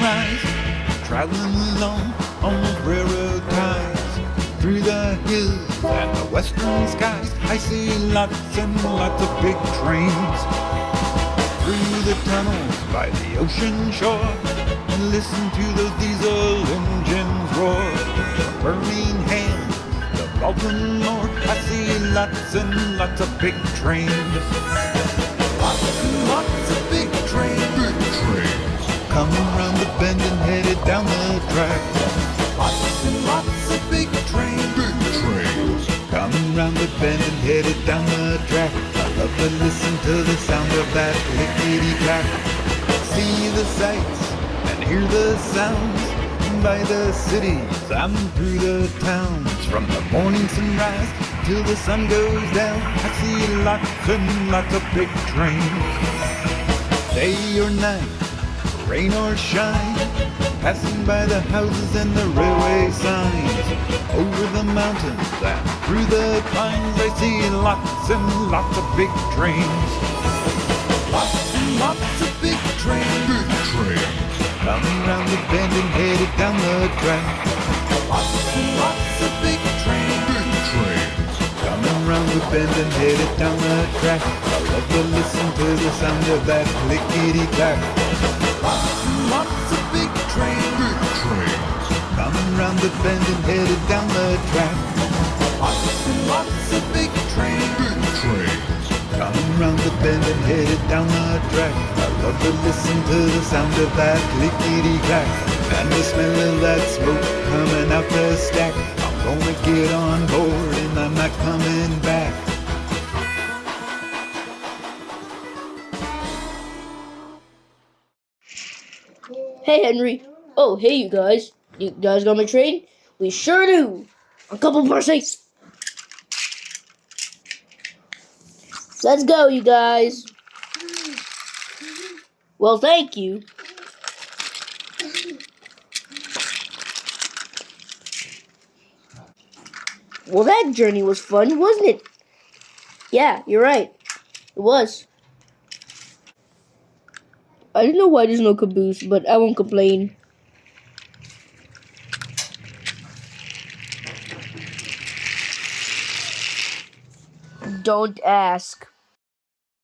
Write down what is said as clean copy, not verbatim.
sunrise, traveling along on the railroad ties. Through the hills and the western skies, I see lots and lots of big trains. Through the tunnels by the ocean shore, listen to those diesel engines roar. The Birmingham, the Baltimore, I see lots and lots of big trains. Lots and lots of big trains. Big trains. Coming round the bend and headed down the track. Lots and lots of big trains. Big trains. Coming round the bend and headed down the track. I love to listen to the sound of that lickety-clack. See the sights and hear the sounds by the cities and through the towns. From the morning sunrise till the sun goes down, I see lots and lots of big trains. Day or night, rain or shine, passing by the houses and the railway signs. Over the mountains and through the pines, I see lots and lots of big trains. Lots and lots of big trains. Big trains. Coming round the bend and headed down the track. Lots and lots of big trains. Big trains. Coming round the bend and headed down the track. I love to listen to the sound of that clickety-clack. Lots and lots of big trains. Big trains. Coming round the bend and headed down the track. Lots and lots of big trains. Big trains. Coming round the bend and headed down the track. I love to listen to the sound of that clickety-clack. And the smell of that smoke coming out the stack. I'm gonna get on board and I'm not coming back. Hey, Henry. Oh, hey, you guys. You guys got my train? We sure do. A couple more seats. Let's go, you guys. Well, thank you. Well, that journey was fun, wasn't it? Yeah, you're right. It was. I don't know why there's no caboose, but I won't complain. Don't ask.